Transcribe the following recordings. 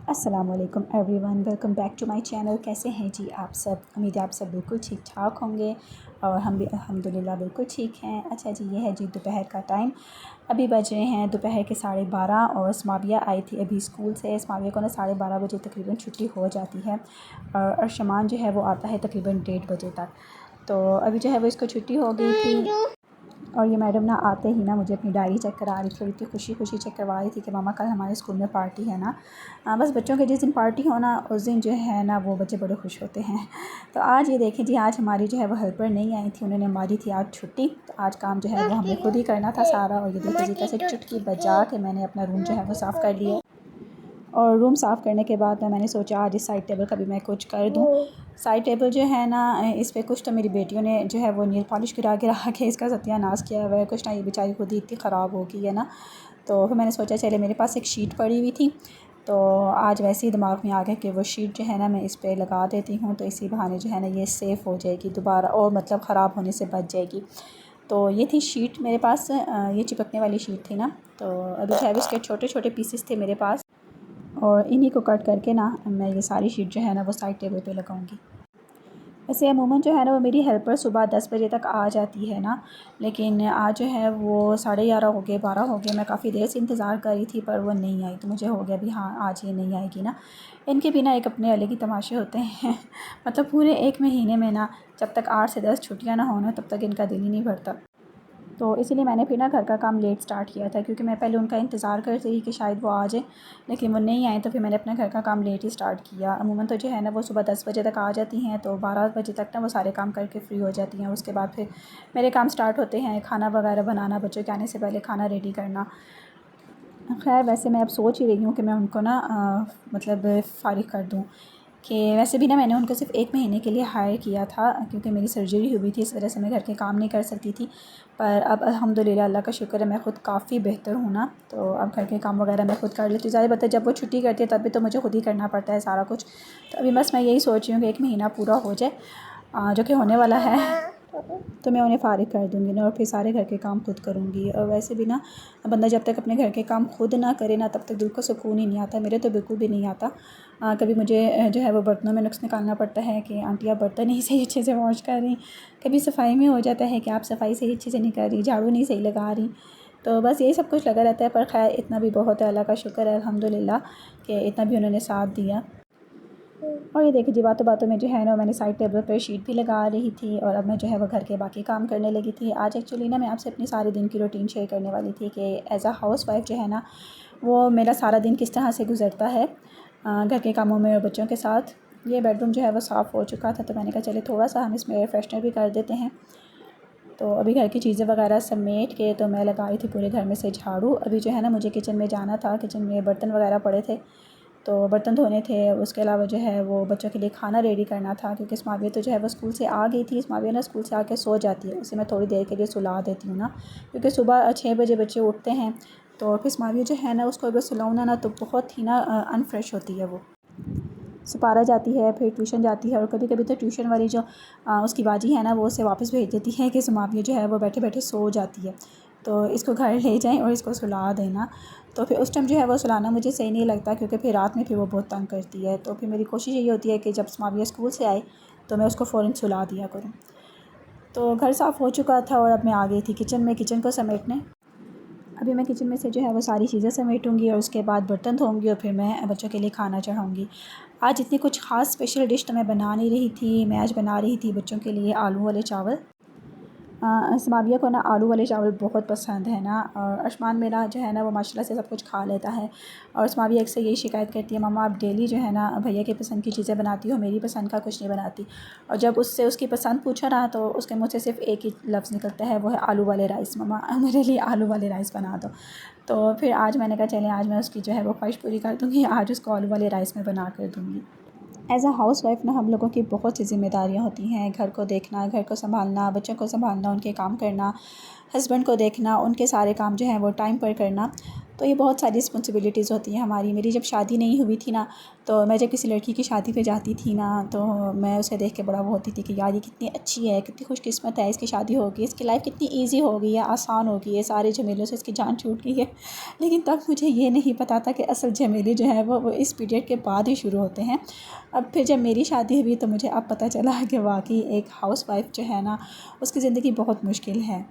अस्सलाम वालेकुम everyone, welcome back to my channel. कैसे हैं जी आप सब? उम्मीद है आप सब बिल्कुल ठीक ठाक होंगे और हम भी अल्हम्दुलिल्लाह बिल्कुल ठीक हैं। अच्छा जी, ये है जी दोपहर का टाइम। अभी बज रहे हैं दोपहर के 12:30 और स्माविया आई थी अभी स्कूल से। स्माविया को ना 12:30 बजे तकरीबन छुट्टी हो जाती है और अर्शमान जो है वो आता है तकरीबन 1:30 बजे तक। तो अभी जो है वो इसको छुट्टी हो गई थी और ये मैडम ना आते ही ना मुझे अपनी डायरी चेक करा रही थी। इतनी खुशी खुशी चेक करवा रही थी कि मामा कल हमारे स्कूल में पार्टी है ना। बस बच्चों के जिस दिन पार्टी हो ना उस दिन जो है ना वो बच्चे बड़े खुश होते हैं। तो आज ये देखें जी, आज हमारी जो है वो हेल्पर नहीं आई थी, उन्होंने मारी थी आज छुट्टी। तो आज काम जो है वो हमें खुद ही करना था सारा। और ये देखिए जी कैसे चुटकी बजा के मैंने अपना रूम जो है वो साफ़ कर लिया। और रूम साफ़ करने के बाद मैंने सोचा आज इस साइड टेबल का भी मैं कुछ कर दूँ। साइड टेबल जो है ना इस पे कुछ तो मेरी बेटियों ने जो है वो नील पॉलिश गिरा के रखा के इसका सत्यानाश किया हुआ है। कुछ ना ये बेचारी खुद ही इतनी ख़राब हो गई है ना। तो फिर मैंने सोचा चले, मेरे पास एक शीट पड़ी हुई थी तो आज वैसे ही दिमाग में आ गया कि वो शीट जो है ना मैं इस पर लगा देती हूँ, तो इसी बहाने जो है ना ये सेफ़ हो जाएगी दोबारा और मतलब ख़राब होने से बच जाएगी। तो ये थी शीट मेरे पास, ये चिपकने वाली शीट थी ना। तो अभी जो है इसके छोटे छोटे पीसेस थे मेरे पास और इन्हीं को कट करके ना मैं ये सारी शीट जो है ना वो साइड टेबल पे लगाऊंगी। वैसे अमूमन जो है ना वो मेरी हेल्पर सुबह 10 बजे तक आ जाती है ना, लेकिन आज जो है वो 11:30 हो गए, 12 हो गए। मैं काफ़ी देर से इंतज़ार कर रही थी पर वो नहीं आई, तो मुझे हो गया भी हाँ आज ये नहीं आएगी ना। इनके भी ना एक अपने अलग ही तमाशे होते हैं मतलब पूरे एक महीने में ना जब तक 8 से 10 छुट्टियाँ ना हो ना तब तक इनका दिल ही नहीं भरता। तो इसीलिए मैंने फिर ना घर का काम लेट स्टार्ट किया था, क्योंकि मैं पहले उनका इंतज़ार कर रही थी कि शायद वो आ जाए, लेकिन वो नहीं आए। तो फिर मैंने अपना घर का काम लेट ही स्टार्ट किया। अमूमन तो जो है ना वो सुबह 10 बजे तक आ जाती हैं, तो 12 बजे तक ना वो सारे काम करके फ्री हो जाती हैं। उसके बाद फिर मेरे काम स्टार्ट होते हैं, खाना वगैरह बनाना, बच्चों के आने से पहले खाना रेडी करना। खैर वैसे मैं अब सोच ही रही हूँ कि मैं उनको ना मतलब फ़ारिग कर दूँ। कि वैसे भी ना मैंने उनको सिर्फ़ 1 महीने के लिए हायर किया था, क्योंकि मेरी सर्जरी हुई थी, इस वजह से मैं घर के काम नहीं कर सकती थी। पर अब अल्हम्दुलिल्लाह अल्लाह का शुक्र है मैं ख़ुद काफ़ी बेहतर हूँ ना। तो अब घर के काम वगैरह मैं ख़ुद कर लेती हूँ। ज़ाहिर बात है जब वो छुट्टी करती है तब भी तो मुझे ख़ुद ही करना पड़ता है सारा कुछ। तो अभी बस मैं यही सोच रही हूँ कि 1 महीना पूरा हो जाए, जो कि होने वाला है, तो मैं उन्हें फ़ारिग कर दूँगी ना और फिर सारे घर के काम खुद करूँगी। और वैसे भी ना बंदा जब तक अपने घर के काम खुद ना करे ना तब तक दिल को सुकून ही नहीं आता। मेरे तो बिल्कुल भी नहीं आता। कभी मुझे जो है वो बर्तनों में नुक्स निकालना पड़ता है कि आंटी आप बर्तन नहीं सही अच्छे से वॉश कर रही। कभी सफाई में हो जाता है कि आप सफाई सही अच्छे से नहीं कर रही, झाड़ू नहीं सही लगा रही। तो बस यही सब कुछ लगा रहता है। पर खैर इतना भी बहुत है, अल्लाह का शुक्र है अल्हम्दुलिल्लाह कि इतना भी उन्होंने साथ दिया। और ये देखिए जी बातों बातों में जो है ना मैंने साइड टेबल पर शीट भी लगा रही थी और अब मैं जो है वो घर के बाकी काम करने लगी थी। आज एक्चुअली ना मैं आपसे अपनी सारे दिन की रूटीन शेयर करने वाली थी कि एज़ अ हाउस वाइफ जो है ना वो मेरा सारा दिन किस तरह से गुजरता है घर के कामों में और बच्चों के साथ। ये बेडरूम जो है वो साफ़ हो चुका था, तो मैंने कहा चले थोड़ा सा हम इसमें एयर फ्रेशनर भी कर देते हैं। तो अभी घर की चीज़ें वगैरह समेट के तो मैं लगा रही थी पूरे घर में से झाड़ू। अभी जो है ना मुझे किचन में जाना था, किचन में बर्तन वगैरह पड़े थे तो बर्तन धोने थे। उसके अलावा जो है वो बच्चों के लिए खाना रेडी करना था, क्योंकि स्माविया तो जो है वो स्कूल से आ गई थी। स्माविया ना स्कूल से आके सो जाती है, उसे मैं थोड़ी देर के लिए सुला देती हूँ ना, क्योंकि सुबह 6 बजे बच्चे उठते हैं। तो फिर स्माविया जो है ना उसको अगर सुलाऊँ ना तो बहुत ही ना अनफ्रेश होती है वो। सुपारा जाती है, फिर ट्यूशन जाती है और कभी कभी तो ट्यूशन वाली जो उसकी बाजी है ना वो उसे वापस भेज देती है कि सुमाविया जो है वो बैठे बैठे सो जाती है, तो इसको घर ले जाएं और इसको सुला देना। तो फिर उस टाइम जो है वो सुलाना मुझे सही नहीं लगता, क्योंकि फिर रात में फिर वो बहुत तंग करती है। तो फिर मेरी कोशिश यही होती है कि जब सुमाविया स्कूल से आए तो मैं उसको फ़ौरन सुला दिया करूँ। तो घर साफ़ हो चुका था और अब मैं आ गई थी किचन में, किचन को समेटने। अभी मैं किचन में से जो है वो सारी चीज़ें समेटूँगी और उसके बाद बर्तन धोऊँगी और फिर मैं बच्चों के लिए खाना चढ़ाऊँगी। आज इतनी कुछ ख़ास स्पेशल डिश तो मैं बना नहीं रही थी। मैं आज बना रही थी बच्चों के लिए आलू वाले चावल। समाविया को ना आलू वाले चावल बहुत पसंद है ना, और अर्शमान मेरा जो है ना वो माशाल्लाह से सब कुछ खा लेता है। और समाविया अक्सर यही शिकायत करती है, मम्मा आप डेली जो है ना भैया की पसंद की चीज़ें बनाती हो, मेरी पसंद का कुछ नहीं बनाती। और जब उससे उसकी पसंद पूछा ना तो उसके मुँह से सिर्फ एक ही लफ्ज़ निकलता है, वो है आलू वाले राइस। मम्मा मेरे लिए आलू वाले राइस बना दो। तो फिर आज मैंने कहा चलें आज मैं उसकी जो है वो ख्वाहिश पूरी कर दूँगी, आज उसको आलू वाले राइस में बना कर दूँगी। एज़ अ हाउस वाइफ़ ना हम लोगों की बहुत सी ज़िम्मेदारियाँ होती हैं। घर को देखना, घर को सँभालना, बच्चों को सँभालना, उनके काम करना, हस्बैंड को देखना, उनके सारे काम जो हैं वो टाइम पर करना। तो ये बहुत सारी रिस्पॉन्सिबिलिटीज़ होती हैं हमारी। मेरी जब शादी नहीं हुई थी ना, तो मैं जब किसी लड़की की शादी पे जाती थी ना, तो मैं उसे देख के बड़ा वो होती थी कि यार ये कितनी अच्छी है, कितनी खुशकिस्मत है, इसकी शादी हो गई, इसकी लाइफ कितनी ईजी हो गई है, आसान हो गई है, सारे झमेलों से इसकी जान छूट गई है। लेकिन तब मुझे ये नहीं पता था कि असल झमेले जो है वो इस पीरियड के बाद ही शुरू होते हैं। अब फिर जब मेरी शादी हुई तो मुझे अब पता चला कि वाकई एक हाउसवाइफ जो है ना, उसकी ज़िंदगी बहुत मुश्किल है।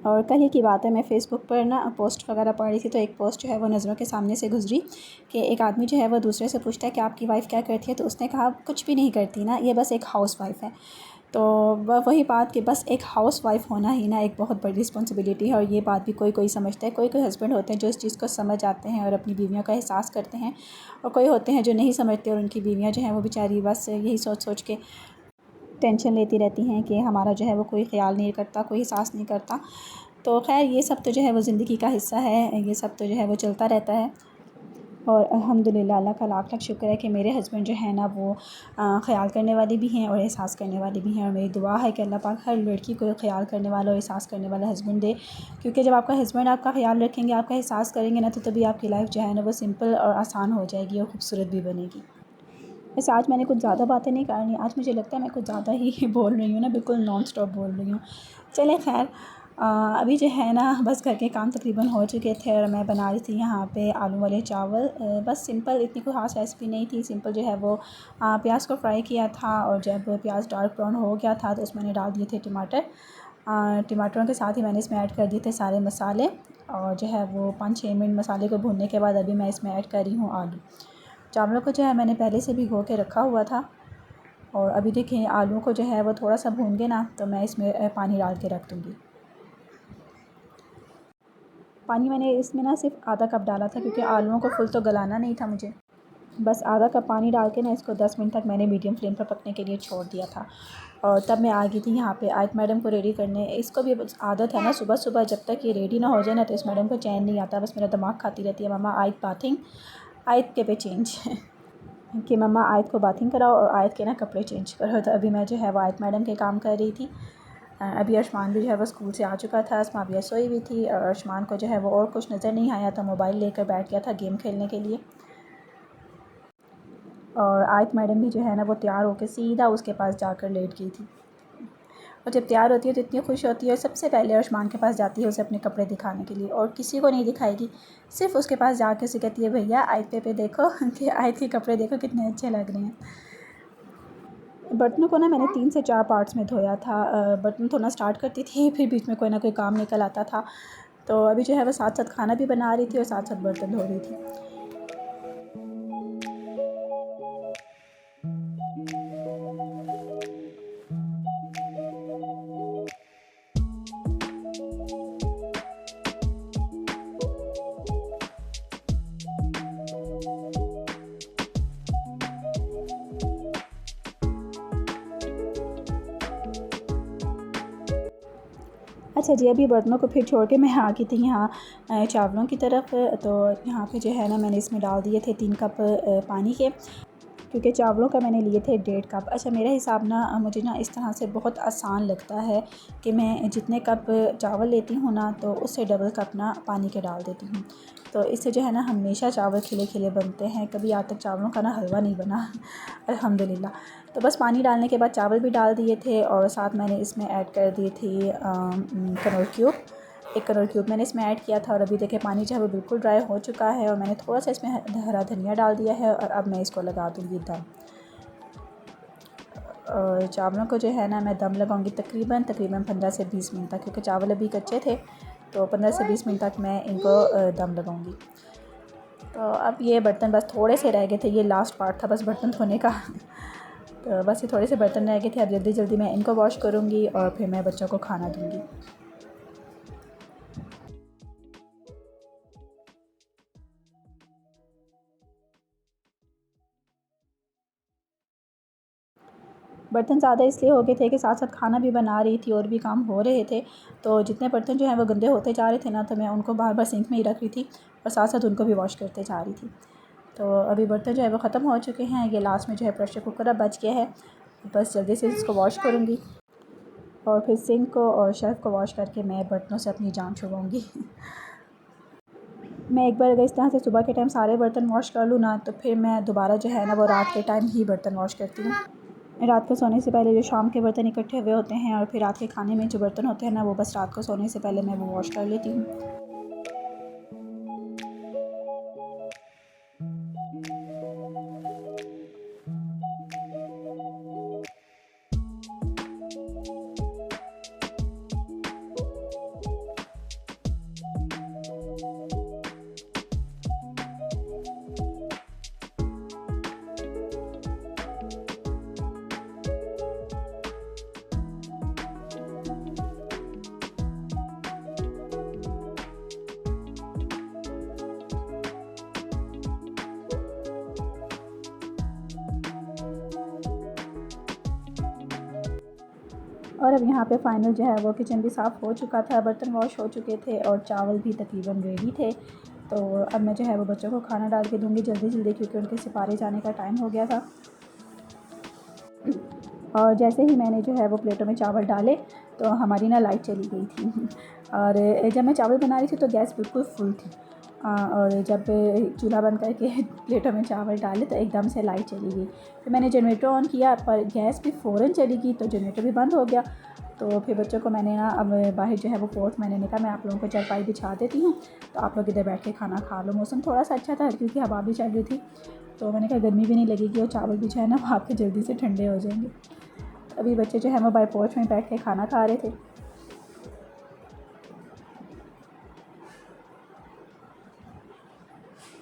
और कल ही की बात है, मैं फ़ेसबुक पर ना पोस्ट वगैरह पढ़ रही थी, तो एक पोस्ट जो है वो नज़रों के सामने से गुजरी कि एक आदमी जो है वो दूसरे से पूछता है कि आपकी वाइफ़ क्या करती है, तो उसने कहा कुछ भी नहीं करती ना, ये बस एक हाउसवाइफ़ है। तो वही बात कि बस एक हाउसवाइफ़ होना ही ना एक बहुत बड़ी रिस्पॉन्सिबिलिटी है। और ये बात भी कोई कोई समझता है, कोई कोई हस्बैंड होते हैं जो इस चीज़ को समझ आते हैं और अपनी बीवियों का एहसास करते हैं, और कोई होते हैं जो नहीं समझते और उनकी बीवियाँ जो हैं वो बेचारी बस यही सोच सोच के टेंशन लेती रहती हैं कि हमारा जो है वो कोई ख्याल नहीं करता, कोई एहसास नहीं करता। तो ख़ैर ये सब तो जो है वो ज़िंदगी का हिस्सा है, ये सब तो जो है वो चलता रहता है। और अल्हम्दुलिल्लाह अल्लाह का लाख लाख शुक्र है कि मेरे हस्बैंड जो है ना वो ख़याल करने वाले भी हैं और एहसास करने वाले भी हैं। और मेरी दुआ है कि अल्लाह पाक हर लड़की को ख़याल करने वाला और एहसास करने वाला हस्बैंड दे, क्योंकि जब आपका हस्बैंड आपका ख़याल रखेंगे, आपका एहसास करेंगे ना, तो तभी आपकी लाइफ जो है ना वो सिंपल और आसान हो जाएगी और ख़ूबसूरत भी बनेगी। वैसे आज मैंने कुछ ज़्यादा बातें नहीं करनी, आज मुझे लगता है मैं कुछ ज़्यादा ही बोल रही हूँ ना, बिल्कुल नॉन स्टॉप बोल रही हूँ। चलें खैर, अभी जो है ना बस घर के काम तकरीबन हो चुके थे और मैं बना रही थी यहाँ पे आलू वाले चावल। बस सिंपल, इतनी कोई ख़ास रेसिपी नहीं थी, सिंपल जो है वो प्याज को फ्राई किया था, और जब प्याज डार्क ब्राउन हो गया था तो उसमें मैंने डाल दिए थे टमाटर। टमाटरों के साथ ही मैंने इसमें ऐड कर दिए थे सारे मसाले, और जो है वो 5-6 मिनट मसाले को भूनने के बाद अभी मैं इसमें ऐड कर रही हूँ आलू। चावलों को जो है मैंने पहले से भिगो के रखा हुआ था, और अभी देखिए आलू को जो है वो थोड़ा सा भून के ना, तो मैं इसमें पानी डाल के रख दूँगी। पानी मैंने इसमें ना सिर्फ आधा कप डाला था, क्योंकि आलूओं को फुल तो गलाना नहीं था मुझे। बस आधा कप पानी डाल के ना इसको 10 मिनट तक मैंने मीडियम फ्लेम पर पकने के लिए छोड़ दिया था। और तब मैं आ गई थी यहाँ पे आयत मैडम को रेडी करने। इसको भी आदत है ना, सुबह सुबह जब तक ये रेडी ना हो जाए ना, तो इस मैडम को चैन नहीं आता, बस मेरा दिमाग खाती रहती है, मम्मा आयत बाथिंग, आयत के पे चेंज कि मम्मा आयत को बाथिंग कराओ और आयत के ना कपड़े चेंज करो। तो अभी मैं जो है वो आयत मैडम के काम कर रही थी। अभी अर्शमान भी जो है वो स्कूल से आ चुका था, अस्मा भी सोई हुई थी, और अर्शमान को जो है वो और कुछ नज़र नहीं आया था, मोबाइल लेकर बैठ गया था गेम खेलने के लिए। और आयत मैडम भी जो है ना वो तैयार होकर सीधा उसके पास जाकर लेट गई थी। और जब तैयार होती है तो इतनी खुश होती है, और सबसे पहले अर्शमान के पास जाती है उसे अपने कपड़े दिखाने के लिए, और किसी को नहीं दिखाएगी, सिर्फ उसके पास जाके उसे कहती है भैया आयत पे देखो कि आयत के कपड़े देखो कितने अच्छे लग रहे हैं। बर्तनों को ना मैंने 3 से 4 पार्ट्स में धोया था। बर्तन धोना स्टार्ट करती थी, फिर बीच में कोई ना कोई काम निकल आता था। तो अभी जो है वो साथ साथ खाना भी बना रही थी और साथ साथ बर्तन धो रही थी। अच्छा जी, अभी बर्तनों को फिर छोड़ के मैं आ गई थी यहाँ चावलों की तरफ। तो यहाँ पे जो है ना मैंने इसमें डाल दिए थे 3 कप पानी के, क्योंकि चावलों का मैंने लिए थे 1.5 कप। अच्छा, मेरा हिसाब ना मुझे ना इस तरह से बहुत आसान लगता है कि मैं जितने कप चावल लेती हूँ ना, तो उससे डबल कप ना पानी के डाल देती हूँ। तो इससे जो है ना हमेशा चावल खिले खिले बनते हैं, कभी आज तक चावलों का ना हलवा नहीं बना अल्हम्दुलिल्लाह। तो बस पानी डालने के बाद चावल भी डाल दिए थे, और साथ मैंने इसमें ऐड कर दी थी कनौर क्यूब। एक कनौर क्यूब मैंने इसमें ऐड किया था, और अभी देखिए पानी जो है वो बिल्कुल ड्राई हो चुका है, और मैंने थोड़ा सा इसमें हरा धनिया डाल दिया है, और अब मैं इसको लगा दूँगी दम। और चावलों को जो है ना मैं दम लगाऊंगी तकरीबन 15 से 20 मिनट तक, क्योंकि चावल अभी कच्चे थे, तो 15 से 20 मिनट तक मैं इनको दम लगाऊंगी। तो अब ये बर्तन बस थोड़े से रह गए थे, ये लास्ट पार्ट था बस बर्तन धोने का तो बस ये थोड़े से बर्तन रह गए थे, अब जल्दी जल्दी मैं इनको वॉश करूँगी और फिर मैं बच्चों को खाना दूँगी। बर्तन ज़्यादा इसलिए हो गए थे कि साथ साथ खाना भी बना रही थी और भी काम हो रहे थे, तो जितने बर्तन जो हैं वो गंदे होते जा रहे थे ना, तो मैं उनको बार बार सिंक में ही रख रही थी और साथ साथ उनको भी वॉश करते जा रही थी। तो अभी बर्तन जो है वो ख़त्म हो चुके हैं, ये लास्ट में जो है प्रेशर कुकर अब बच गया है, बस जल्दी से इसको वॉश करूँगी और फिर सिंक को और शेल्फ़ को वॉश करके मैं बर्तनों से अपनी जान छुड़वाऊँगी मैं एक बार अगर इस तरह से सुबह के टाइम सारे बर्तन वॉश कर लूँ ना, तो फिर मैं दोबारा जो है ना वो रात के टाइम ही बर्तन वॉश करती हूँ। रात को सोने से पहले जो शाम के बर्तन इकट्ठे हुए होते हैं और फिर रात के खाने में जो बर्तन होते हैं ना, वो बस रात को सोने से पहले मैं वो वॉश कर लेती हूँ। और अब यहाँ पे फ़ाइनल जो है वो किचन भी साफ़ हो चुका था, बर्तन वॉश हो चुके थे और चावल भी तकरीबन रेडी थे। तो अब मैं जो है वो बच्चों को खाना डाल के दूँगी जल्दी जल्दी, क्योंकि उनके सिपारे जाने का टाइम हो गया था। और जैसे ही मैंने जो है वो प्लेटों में चावल डाले तो हमारी ना लाइट चली गई थी और जब मैं चावल बना रही थी तो गैस बिल्कुल फुल थी। और जब चूल्हा बंद करके प्लेटों में चावल डाले तो एकदम से लाइट चली गई। फिर मैंने जनरेटर ऑन किया पर गैस भी फ़ौरन चली गई, तो जनरेटर भी बंद हो गया। तो फिर बच्चों को मैंने ना अब बाहर जो है वो पोर्च मैंने कहा मैं आप लोगों को चारपाई बिछा देती हूँ, तो आप लोग इधर बैठ के खाना खा लो। मौसम थोड़ा सा अच्छा था क्योंकि हवा भी चल रही थी, तो मैंने कहा गर्मी भी नहीं लगेगी और चावल भी जो है ना वो आपके जल्दी से ठंडे हो जाएंगे। अभी बच्चे जो है वो बाहर पोर्च में बैठ के खाना खा रहे थे।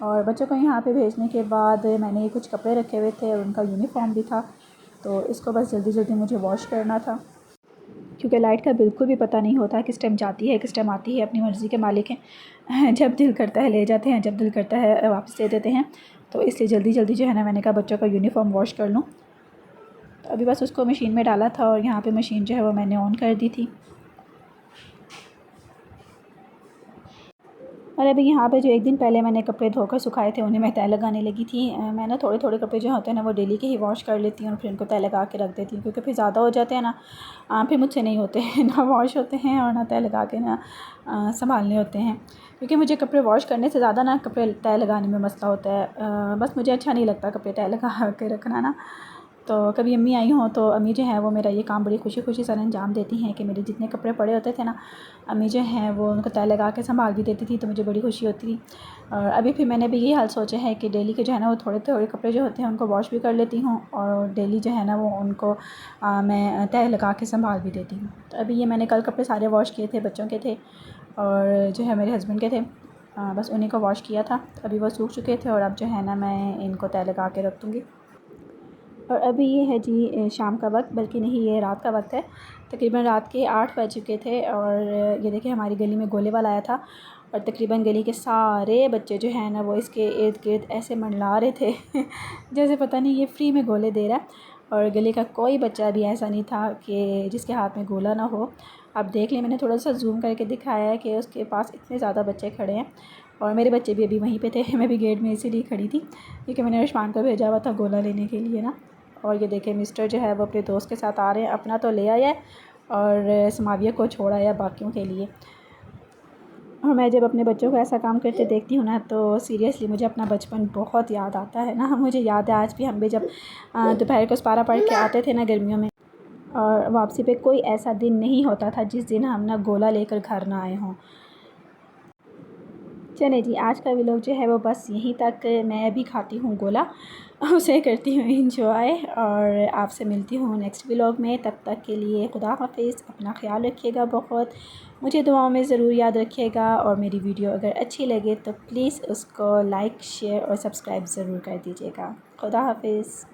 और बच्चों को यहाँ पे भेजने के बाद मैंने कुछ कपड़े रखे हुए थे और उनका यूनिफॉर्म भी था, तो इसको बस जल्दी जल्दी मुझे वॉश करना था, क्योंकि लाइट का बिल्कुल भी पता नहीं होता किस टाइम जाती है किस टाइम आती है। अपनी मर्ज़ी के मालिक हैं, जब दिल करता है ले जाते हैं, जब दिल करता है वापस दे देते हैं। तो इसलिए जल्दी जल्दी जो है ना मैंने कहा बच्चों का यूनिफॉर्म वॉश कर लूँ। तो अभी बस उसको मशीन में डाला था और यहाँ पर मशीन जो है वो मैंने ऑन कर दी थी। और अभी यहाँ पे जो एक दिन पहले मैंने कपड़े धोकर सुखाए थे उन्हें मैं तह लगाने लगी थी। मैं ना थोड़े थोड़े कपड़े जो होते हैं ना वो डेली के ही वॉश कर लेती हूँ और फिर उनको तह लगा के रख देती हूँ, क्योंकि फिर ज़्यादा हो जाते हैं ना, फिर मुझसे नहीं होते हैं ना वॉश होते हैं और ना तह लगा के ना संभालने होते हैं। क्योंकि मुझे कपड़े वॉश करने से ज़्यादा ना कपड़े तह लगाने में मसला होता है। बस मुझे अच्छा नहीं लगता कपड़े तह लगा के रखना ना। तो कभी अम्मी आई हों तो अम्मी जो है वो मेरा ये काम बड़ी खुशी खुशी सर अंजाम देती हैं कि मेरे जितने कपड़े पड़े होते थे ना, अम्मी जो हैं वो उनको तह लगा के संभाल भी देती थी, तो मुझे बड़ी खुशी होती थी। और अभी फिर मैंने भी यही हाल सोचा है कि डेली के जो है ना वो थोड़े थोड़े कपड़े जो होते हैं उनको वॉश भी कर लेती हूँ और डेली जो है ना वो उनको मैं तह लगा के संभाल भी देती हूँ। तो अभी ये मैंने कल कपड़े सारे वॉश किए थे, बच्चों के थे और जो है मेरे हस्बैंड के थे, बस उन्हीं को वॉश किया था। अभी वो सूख चुके थे और अब जो है ना मैं इनको तह लगा के रख दूँगी। और अभी ये है जी शाम का वक्त, बल्कि नहीं ये रात का वक्त है। तकरीबन रात के 8 बज चुके थे और ये देखिए हमारी गली में गोले वाला आया था और तकरीबन गली के सारे बच्चे जो हैं ना वो इसके इर्द गिर्द ऐसे मंडला रहे थे जैसे पता नहीं ये फ्री में गोले दे रहा है। और गली का कोई बच्चा भी ऐसा नहीं था कि जिसके हाथ में गोला ना हो। आप देख लें, मैंने थोड़ा सा जूम करके दिखाया है कि उसके पास इतने ज़्यादा बच्चे खड़े हैं और मेरे बच्चे भी अभी वहीं पे थे। मैं भी गेट में इसीलिए खड़ी थी क्योंकि मैंने रिशमान को भेजा हुआ था गोला लेने के लिए ना। और ये देखें मिस्टर जो है वो अपने दोस्त के साथ आ रहे हैं, अपना तो ले आया है और समाविया को छोड़ आया बाकियों के लिए। और मैं जब अपने बच्चों को ऐसा काम करते देखती हूँ ना तो सीरियसली मुझे अपना बचपन बहुत याद आता है ना। मुझे याद है आज भी हम भी जब दोपहर को पारा पढ़ के आते थे ना गर्मियों में, और वापसी पे कोई ऐसा दिन नहीं होता था जिस दिन हम ना गोला लेकर घर ना आए हों। चले जी, आज का व्लॉग जो है वो बस यहीं तक। मैं भी खाती हूँ गोला, उसे करती हूँ इंजॉय और आपसे मिलती हूँ नेक्स्ट व्लॉग में। तब तक के लिए खुदा हाफिज़, अपना ख्याल रखिएगा बहुत, मुझे दुआओं में ज़रूर याद रखिएगा। और मेरी वीडियो अगर अच्छी लगे तो प्लीज़ उसको लाइक शेयर और सब्सक्राइब ज़रूर कर दीजिएगा। खुदा हाफिज़।